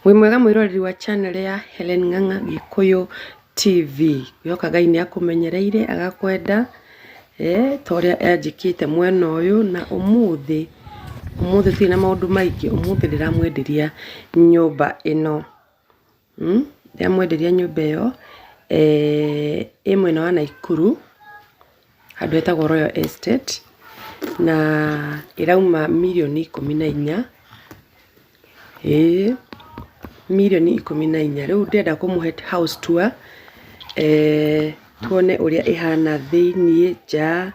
Wĩ mwega mwĩroreri wa channel ya Hellen Ng'ang'a Gĩkũyũ TV. Yoka Ngai nĩ akũmenyereire agakwenda ta ũrĩa anjĩkĩte mwena ũyũ, na ũmũthĩ tũtirĩ na maũndũ maingĩ. Ũmũthĩ ndĩramwenderia nyũmba ĩno, ndĩramwenderia nyũmba ĩyo ĩ mwena wa Naikuru handũ hetagwo Royal Estate, na ĩrauma mirioni 14. Mirioni 14. Rĩu ndĩrenda kũmũhe house tour, tuone ũrĩa ĩhana thĩiniĩ, nja,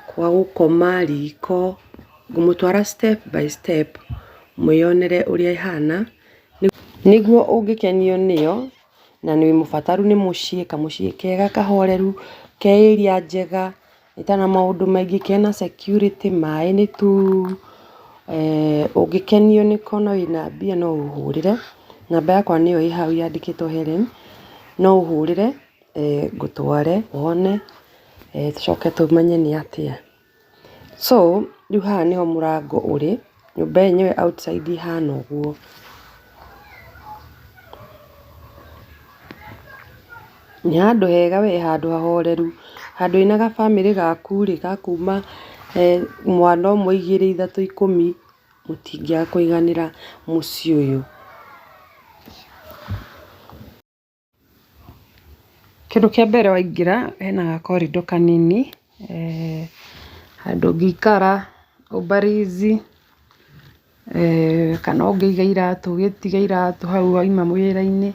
kwa gũkoma, riko. Ngũmũtwara step by step mwĩyonere ũrĩa ĩhana, nĩguo ũngĩkenio nĩyo na nĩ mũbataru nĩ mũciĩ, kamũciĩ kega kahoreru ke area njega ĩtana maũndũ maingĩ, kena security, maĩ nĩ tu. Ũngĩkenio nĩko na wĩna mbia no ũhũrĩre namba yakwa, nĩyo ĩ hau yandĩkĩtwo Hellen. No ũhũrĩre ngũtware wone, tũcoke tũmenye nĩ atĩa. So rĩu haha nĩho mũrango ũrĩ, nyũmba yenyewe outside ihana ũguo. Nĩ handũ hega we, handũ hahoreru, handũ wĩna gabamĩrĩ gaku rĩ, gakuma mwana ũmwe, 2, 3, 10 mũtingĩaga kũiganĩra mũciĩ ũyũ. Kĩndũ kĩa mbere waingĩra, hena ga corridor kanini, handũ ũngĩikara ũbarizi, kana ũngĩiga iratũ, ũgĩtiga iratũ hau wauma wĩra-inĩ.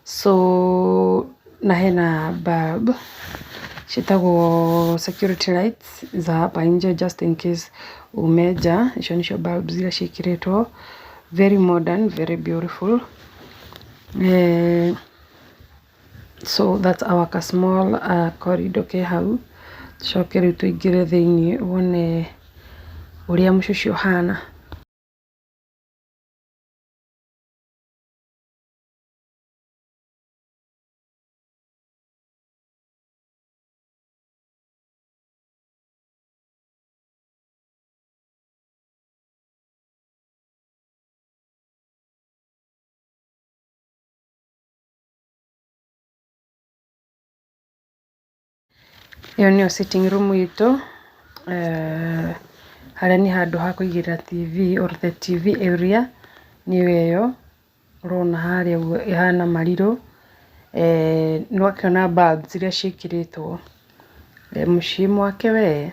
So na hena bulb ciĩtagwo security lights za hapa nje, just in case ume nja. Icio nĩcio bulbs iria ciĩkĩrĩtwo, very modern, very beautiful. So that's our small corridor ke hau. Tucoke rĩu tũingĩre thĩiniĩ wone ũrĩa mũciĩ ũcio ũhana. Ĩyo nĩyo sitting room itũ, harĩa nĩ handũ ha kũigĩrĩra TV, or the TV area nĩyo ĩyo ũrona harĩa ũguo ĩhana marirũ. Nĩwakĩona bulbs iria ciĩkĩrĩtwo, mũciĩ mwake we,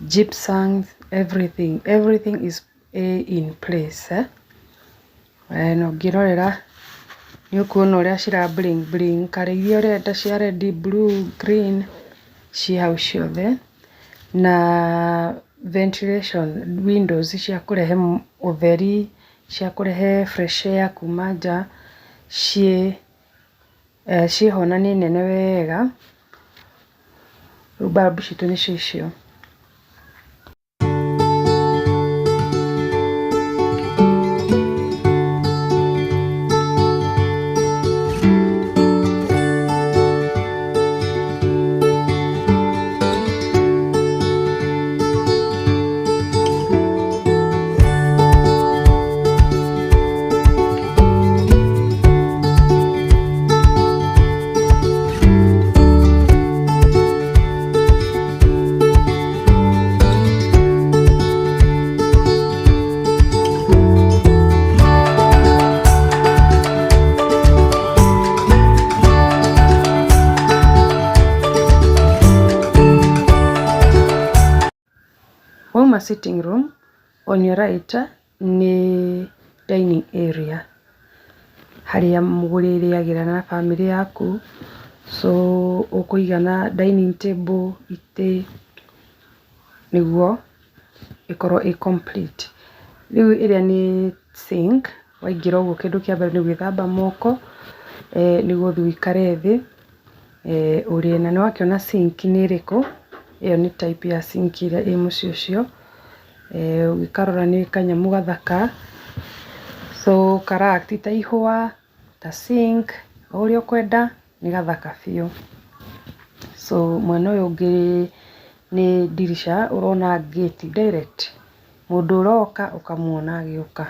gypsum, everything is in place. Na ũngĩrorera nĩ ũkuona ũrĩa cira bling, colour iria ũrenda cia red, blue, green ciĩ hau ciothe. Na ventilation, windows cia kũrehe ũtheri, cia kũrehe fresh air kuma nja, ciĩho na nĩ nene wega. Rĩu bulb citũ nĩcio icio. Wauma sitting room, on your right nĩ dining area, harĩa mũrĩrĩagĩra na family yaku. So ũkũigana dining table, itĩ, nĩguo ĩkorwo ĩ complete. Rĩu ĩrĩa nĩ sink, waingĩra ũguo kĩndũ kĩa mbere nĩ gwĩthamba moko, nĩguo ũthiĩ ũikare thĩ ũrĩe. Na nĩwakĩona sink nĩ ĩrĩkũ, ĩyo nĩ type ya sink ĩrĩa ĩ mũciĩ ũcio. Ũgĩkarora nĩ kanyamũ gathaka, so kara-act ta ihũa, ta sink, o ũrĩa ũkwenda, nĩ gathaka biũ. So mwena ũyũ ũngĩ nĩ dirisha, ũrona gate direct, mũndũ ũroka ũkamuona agĩũka.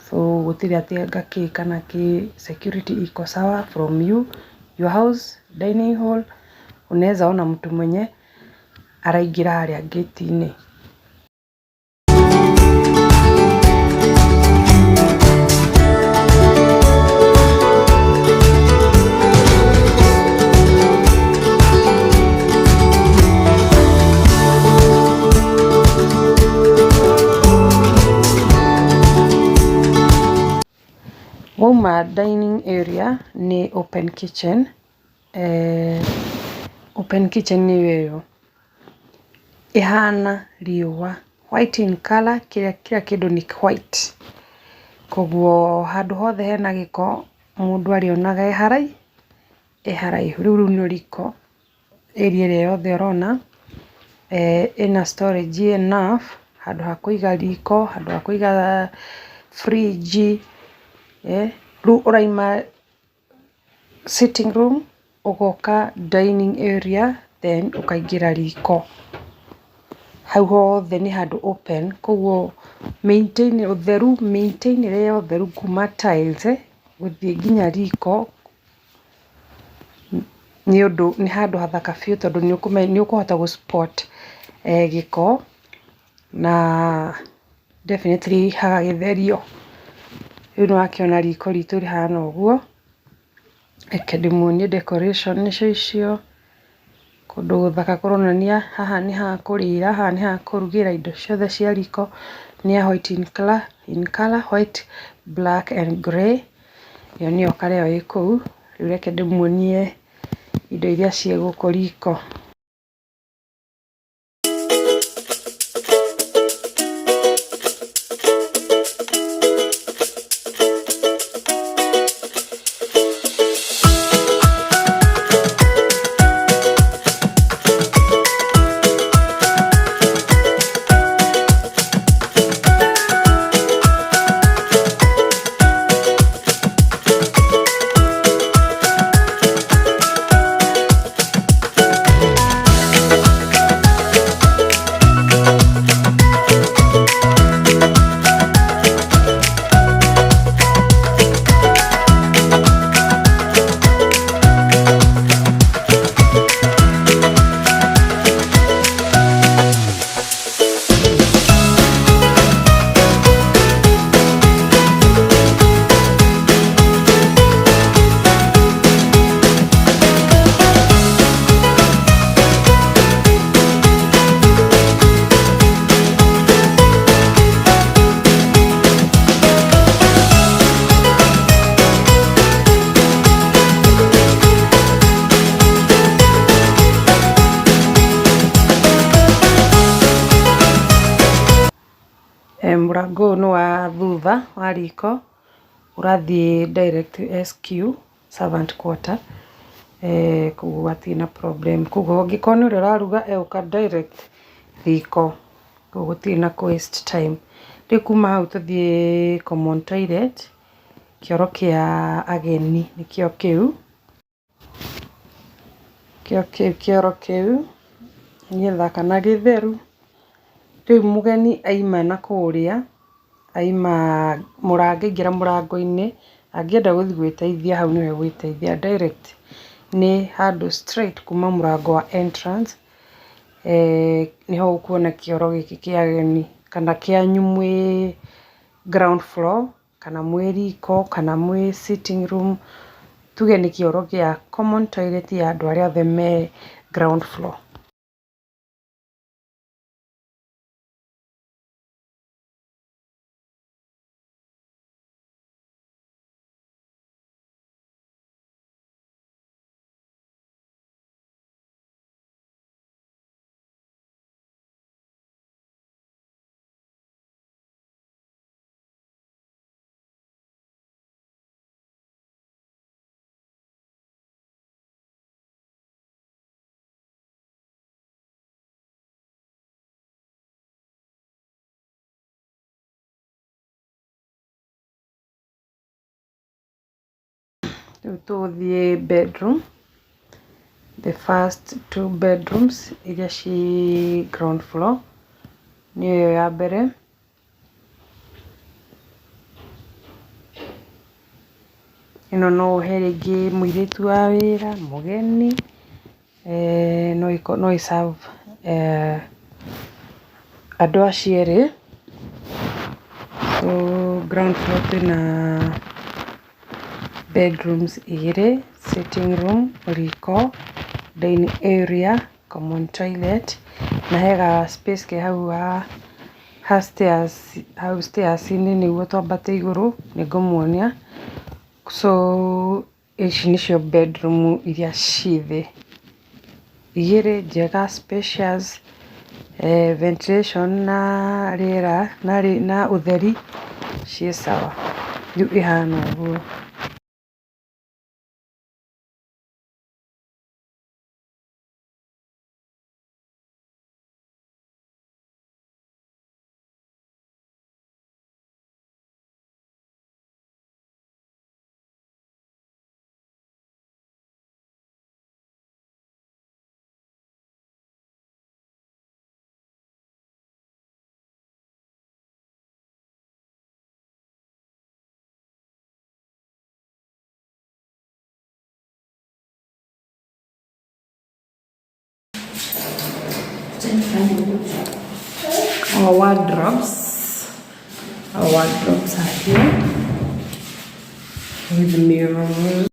so gutiri atianga ki kana ki security iko sawa from your house dining hall. Unaweza ona mtu mwenye araingira haria gate-ini. Wauma dining area ni open kitchen. Open kitchen ni weyo ihana riua white in color, kila kindu ni white, koguo handu hothe hena giko mundu arionaga haraihu. Riu ni riko area ria yothe urona ina storage enough, handu ha kuiga riko, handu ha kuiga fridge. Riu uraima sitting room ugoka dining area then ukaingira riko. Hau hothe ni handu open, koguo maintain utheru, maintain ria utheru kuma tiles guthie nginya riko ni handu hathaka biu tondu ni ukuhota gu spot giko na definitely hagagitherio. Riu ni wakiona riko ritu rihana uguo. Reke ndimuonie decoration nicio icio, kundu guthaka kuronania haha ni ha kurira, haha ni ha kurugira indo ciothe cia riko. Ni white in color, white, black and grey. Iyo niyo color ii kuu. Riu reke ndimuonie indo iria cie guku riko. Murango no wa thutha wa riko urathie direct SQ servant quarter. Koguo gatina problem, koguo ngiko ni uria uraruga uka direct riko, koguo gutina ku waste time. Riu kuma hau tuthie common toilet, kioro kia ageni nikio kiu, kioro kiu nigetha kana githeru. Riu mugeni aima na kuria, aima ingira murango-ini, angienda guthie gwiteithia hau niwe gwiteithia. Direct ni handu straight kuma murango wa entrance. Niho ukuona kioro giki kia ageni, kana kianyu mwi ground floor, kana mwi riko, kana mwi sitting room. Tuge ni kioro gia common toilet ya andu aria othe me ground floor. Tuthie bedroom, the first two bedrooms iria ci ground floor niyo ya mbere. ĩno no ũhe rĩngĩ mũirĩtu wa wĩra, mũgeni, no ĩ-serve andũ acio erĩ. So ground floor twĩna bedrooms igĩrĩ, sitting room, riko, dining area, common toilet, na hega space ke hau stairs-inĩ nĩguo twambate igũrũ, nĩngũmuonia. So ici nĩcio bedroom iria ciĩ thĩ, igĩrĩ njega, spacious, ventilation na rĩera na ũtheri ciĩ sawa. Rĩu ĩhana ũguo. Our wardrobes are here with mirrors.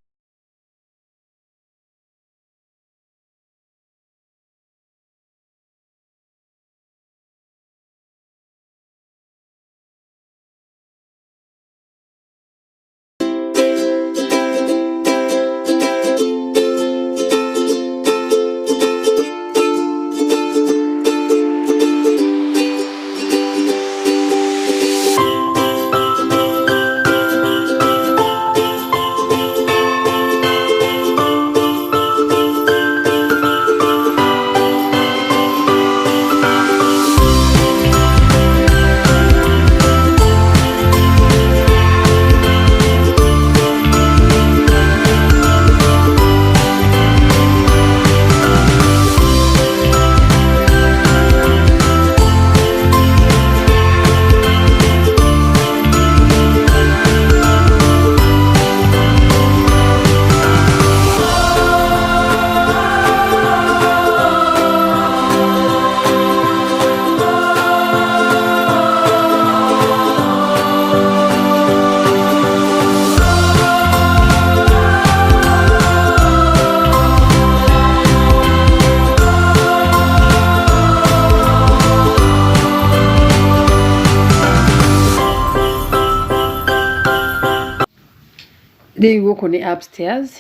Rĩu gũkũ nĩ upstairs,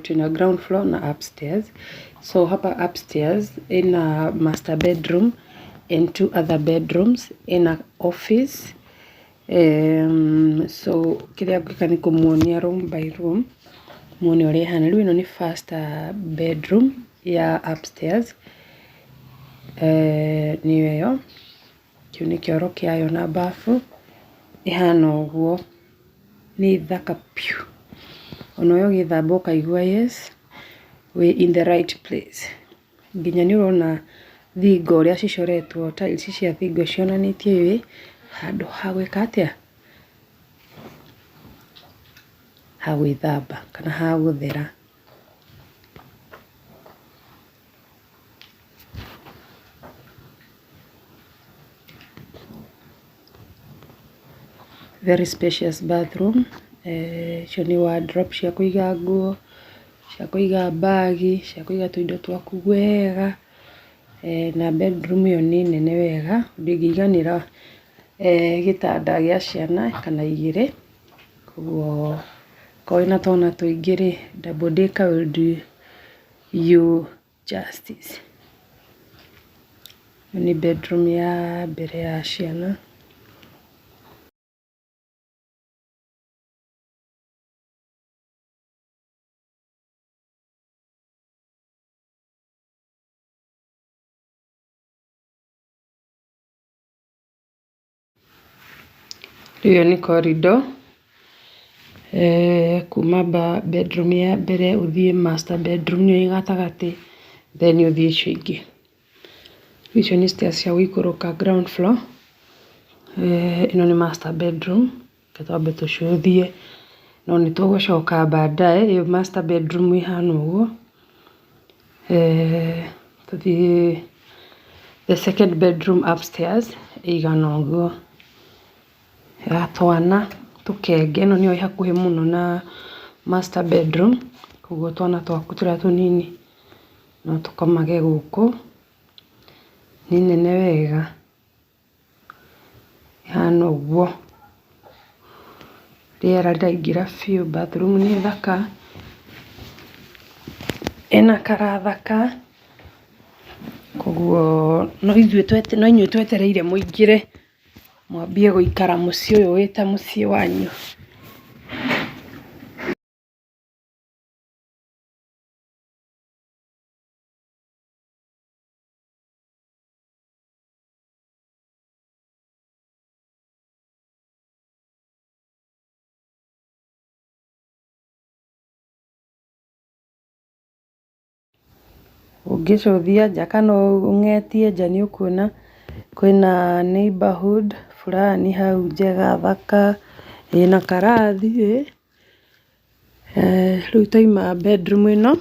twĩna ground floor na upstairs. So hapa upstairs ĩna master bedroom and 2 other bedrooms, ĩna office. So kĩrĩa ngwĩka nĩ kũmuonia room by room, muone ũrĩa ĩhana. Rĩu ĩno nĩ first bedroom ya upstairs, nĩyo ĩyo, kĩu nĩ kĩoro kĩayo na bafu, ĩhana ũguo, nĩ thaka piũ. Ona ũyũ ũgĩthamba ũkaigua yes, we in the right place. Nginya nĩ ũrona thingo ũrĩa cicoretwo, tiles cia thingo cionanĩtie wĩ handũ ha gwĩka atĩa, ha gwĩthamba kana ha gũthera. Very spacious bathroom. Icio nĩ wardrobe cia kũiga nguo, cia kũiga bagi, cia kũiga tũindo twaku wega. Na bedroom ĩyo nĩ nene wega, ndĩngĩiganĩra gĩtanda gĩa ciana kana igĩrĩ. Koguo korwo wĩna twana tũingĩ rĩ, double decker will do you justice. Ĩyo nĩ bedroom ya mbere ya ciana. Rĩu nĩ corridor, kuma bedroom ya mbere ũthiĩ master bedroom nĩyo ĩ gatagatĩ, then ũthiĩ icio ingĩ. Icio nĩ stairs cia gũikũrũka ground floor. Ĩno nĩ master bedroom, reke twambe tũcũthie no nĩ tũgũcoka baadaye. Ĩyo master bedroom ihana ũguo. Tũthiĩ the second bedroom upstairs ĩigana ũguo ya twana tũkenge. Ĩno nĩyo ĩ hakuhĩ mũno na master bedroom, koguo twana twaku tũrĩa tũnini no tũkomage gũkũ. Nĩ nene wega ihana ũguo, rĩera rĩraingĩra biũ. Bathroom nĩ thaka, ĩna karathaka, koguo no inyuĩ twetereire mũingĩre mwambie gũikara mũciĩ ũyũ wĩ ta mũciĩ wanyu. Ũngĩcũthia nja kana ũng'etie nja nĩ ũkuona kwĩna neighborhood fulani hau njega thaka ĩna karathi. Rĩu twaima bedroom ĩno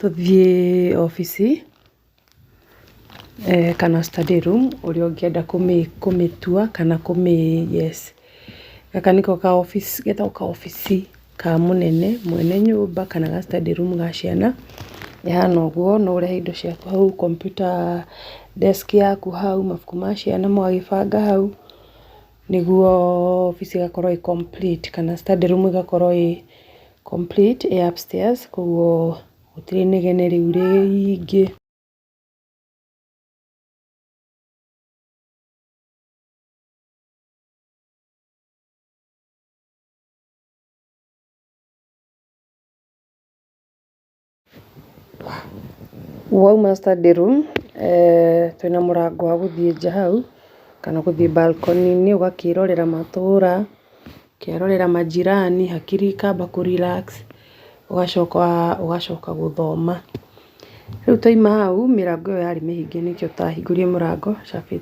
tũthiĩ obici kana study room, ũrĩa ũngĩenda kũmĩtua kana yes. Gaka nĩko ka office, getagwo ka obici ka mũnene mwene nyũmba kana ga study room ga ciana. Ihana ũguo, no ũrehe indo ciaku hau, computer desk yaku hau, mabuku ma ciana mwagĩbanga hau, nĩguo obici ĩgakorwo ĩ complete kana study room ĩgakorwo ĩ complete ĩ upstairs, koguo gũtirĩ inegene rĩu rĩingĩ. Wauma study room twĩna mũrango wa gũthiĩ nja hau kana gũthiĩ balcony-inĩ ũgakĩrorera matũũra, ũkerorera majirani, hakiri ikamba kũ-relax, ũgacoka gũthoma. Rĩu twaima hau mĩrango ĩyo yarĩ mĩhinge nĩkĩo tũtahingũrire mũrango, cabi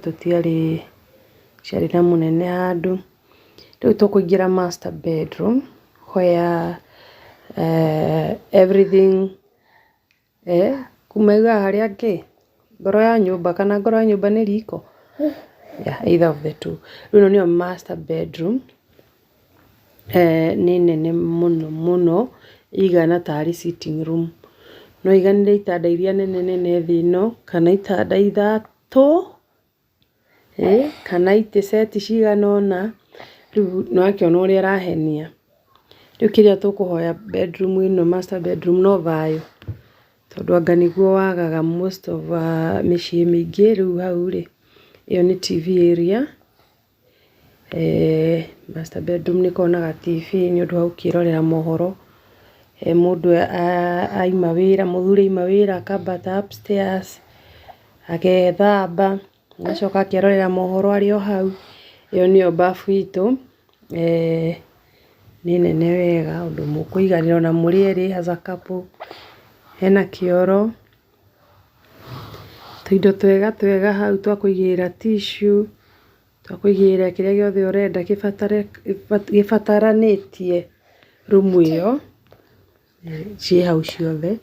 ciarĩ na mũnene handũ. Rĩu tũkũingĩra master bedroom where everything kumaiga harĩa ngoro ya nyũmba kana ngoro ya nyũmba nĩ riko, either of the two. Rĩu ĩno nĩyo master bedroom, nĩ nene mũno mũno, igana tarĩ sitting room. No iganĩre itanda iria nene thĩ ĩno kana itanda ithatũ kana itĩ seti cigana ũna. Rĩu nĩwakĩona ũrĩa ĩrahenia. Rĩu kĩrĩa tũkũhoya bedroom ĩno, master bedroom, no thayũ, tondũ anga nĩguo wagaga most of mĩciĩ mĩingĩ. Rĩu hau rĩ, ĩyo nĩ TV area. Master bedroom nĩ konaga TV nĩ ũndũ wa gũkĩrorera mohoro. Mũndũ aima wĩra, mũthuri aima wĩra akambata upstairs agethamba, agacoka akerorera mohoro arĩ o hau. Ĩyo nĩyo bafu itũ, nĩ nene wega ũndũ mũkũiganĩra ona mũrĩ erĩ as a couple. Hena kĩoro, tũindo twega hau twa kũigĩrĩra tissue, twa kũigĩrĩra kĩrĩa gĩothe ũrenda gĩbataranĩtie room ĩyo, ciĩ hau ciothe.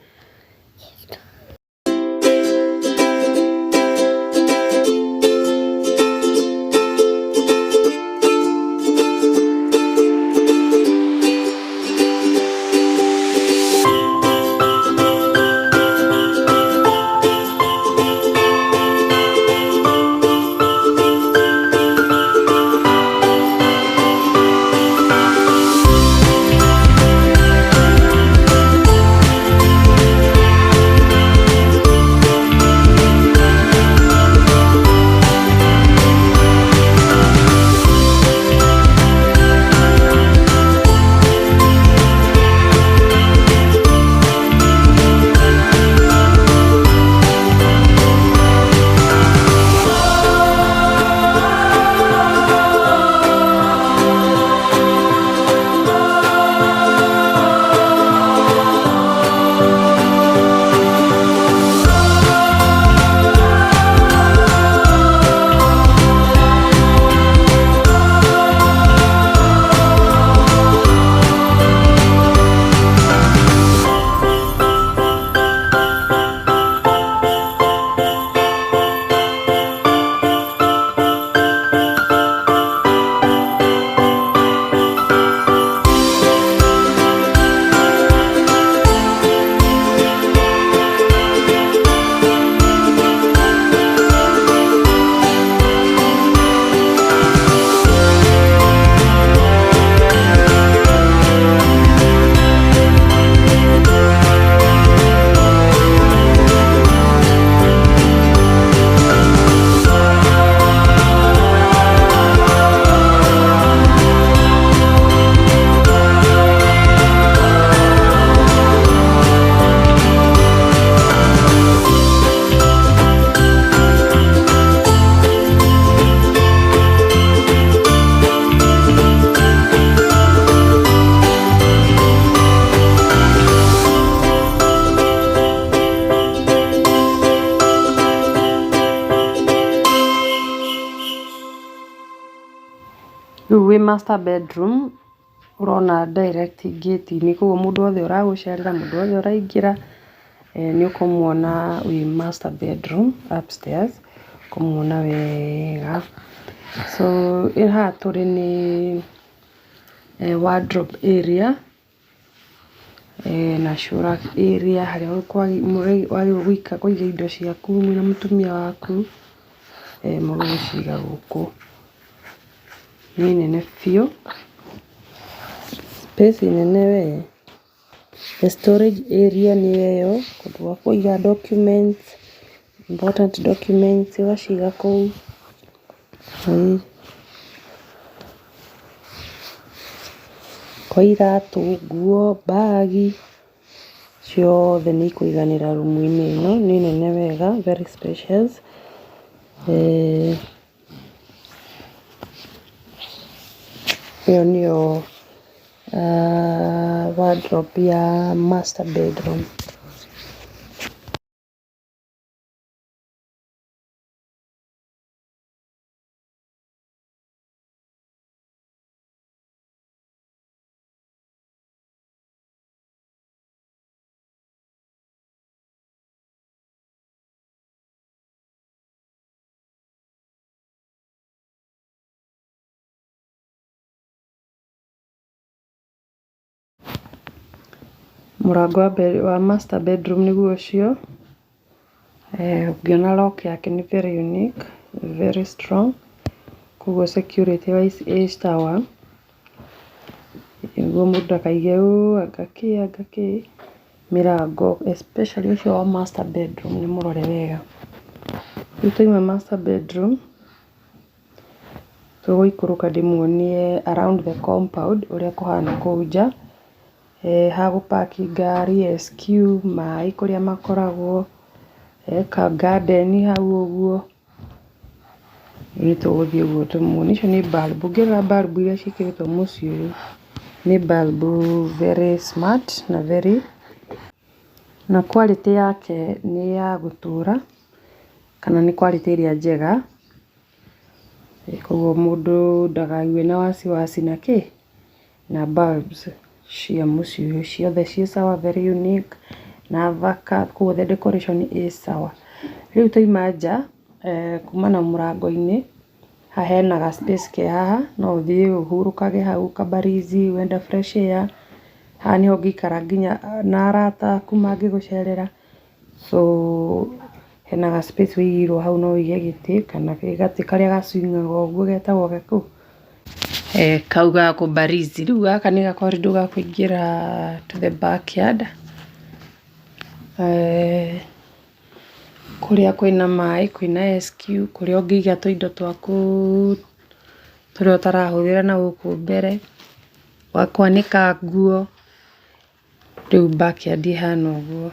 Rĩu wĩ master bedroom ũrona direct gate-inĩ, koguo mũndũ wothe ũragũcerera, mũndũ wothe ũraingĩra nĩ ũkũmuona wĩ master bedroom upstairs, ũkũmuona wega. So haha tũrĩ nĩ wardrobe area na shower area harĩa wagĩrĩirwo kũiga indo ciaku na mũtumia waku, mũgũciga gũkũ. Nĩ nene biũ, space nene we. The storage area nĩyo ĩyo, kũndũ gwa kũiga documents, important documents ũgaciga kũu. Kwa iratũ, nguo, mbagi, ciothe nĩ ikũiganĩra rumu-inĩ ĩno, nĩ nene wega, very spacious. Ĩyo nĩyo wardrobe ya master bedroom. Mũrango wa master bedroom nĩguo ũcio. Ũngĩona lock yake nĩ very unique, very strong, koguo security wise ĩ sawa. Nĩguo mũndũ ndakaige angakĩ mĩrango especially ũcio wa master bedroom nĩ mũrore wega. Rĩu twauma master bedroom tũgũikũrũka ndĩmuonie around the compound ũrĩa kũhana kũu nja. Ha gũpaki ngari, SQ, maĩ kũrĩa makoragwo, ka garden hau ũguo. Nĩ tũgũthiĩ ũguo tũmuonie. Icio nĩ bulb, ũngĩrora bulb iria ciĩkĩrĩtwo mũciĩ ũyũ nĩ bulb very smart na very, na quality yake nĩ ya gũtũra, kana nĩ quality ĩrĩa njega. Koguo mũndũ ndakagĩe na wasiwasi na na bulbs cia mũciĩ ũyũ, ciothe ciĩ sawa, very unique na thaka, koguo the decoration ĩ sawa. Rĩu twauma nja kuma na mũrango-inĩ, haha hena ga space ke haha, no ũthiĩ ũhurũkage hau kabarizi, wenda fresh air. Haha nĩho ũngĩikara nginya na arata aku mangĩgũcerera. So hena ga space wĩigĩirwo hau, no wĩige gĩtĩ kana gatĩ karĩa gacwingaga ũguo getagwo gekũ, kau ga kũbarizi. Rĩu gaka nĩ ga corridor ga kũingĩra to the backyard, kũrĩa kwĩna maĩ, kwĩna SQ, kũrĩa ũngĩiga tũindo twaku tũrĩa ũtarahũthĩra na gũkũ mbere, gwa kwanĩka nguo. Rĩu backyard ĩhana ũguo.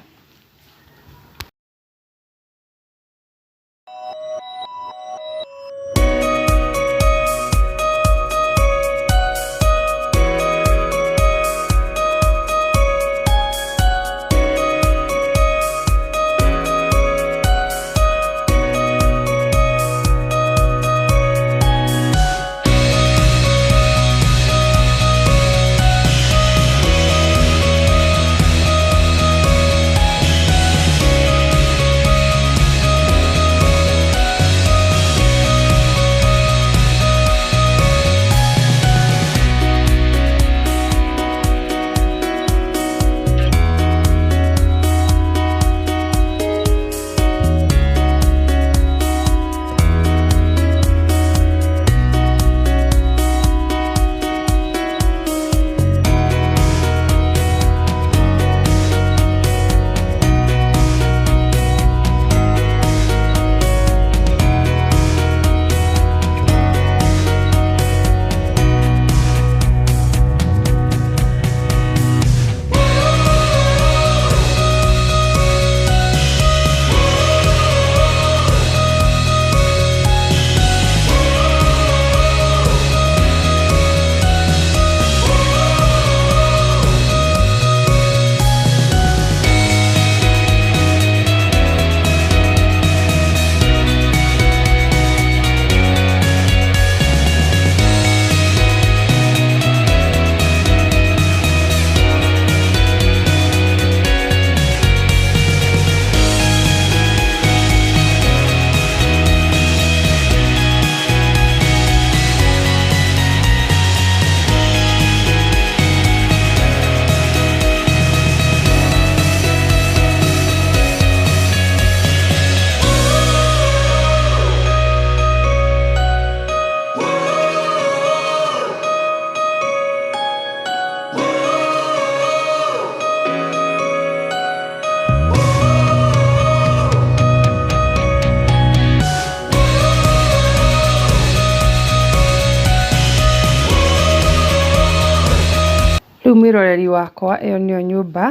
Rĩu mwĩroreri wakwa ĩyo nĩyo nyũmba,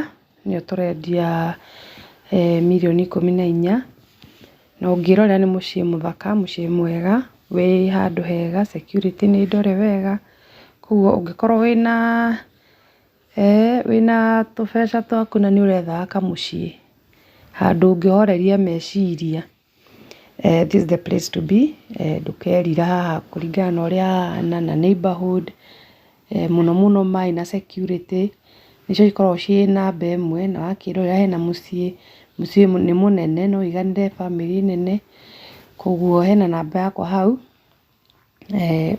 nĩyo tũrendia mirioni 14, na ũngĩrora nĩ mũciĩ mũthaka, mũciĩ mwega, wĩ handũ hega, security nĩ ndore wega, koguo ũngĩkorwo wĩna tũbeca twaku na nĩ ũrethaga kamũciĩ handũ ũngĩhoreria meciria, this is the place to be. Ndũkerira haha kũringana na ũrĩa hahana na neighborhood, mũno mũno maĩ na security nĩcio ikoragwo ciĩ namba ĩmwe, na wakĩrorera hena mũciĩ nĩ mũnene, no ũiganĩre family nene, koguo hena namba yakwa hau.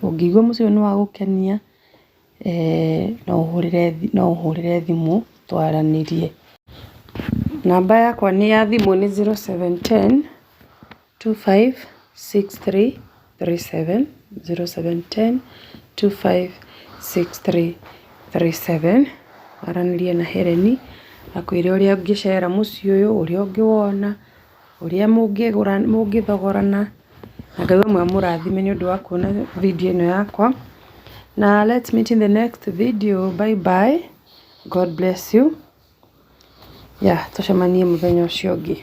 Ũngĩigua mũciĩ ũyũ nĩ wa gũkenia, no ũhũrĩre thimũ twaranĩrie. Namba yakwa nĩ ya thimũ nĩ 0710 256337, 0710 256337. Waranĩrie na Helen akwĩre ũrĩa ũngĩcera mũciĩ ũyũ, ũrĩa ũngĩwona, ũrĩa mũngĩthogorana, na Ngai ũmwe amũrathime nĩ ũndũ wa kuona video ĩno yakwa. Na let's meet in the next video. Bye bye. God bless you. Tũcemanie mũthenya ũcio ũngĩ.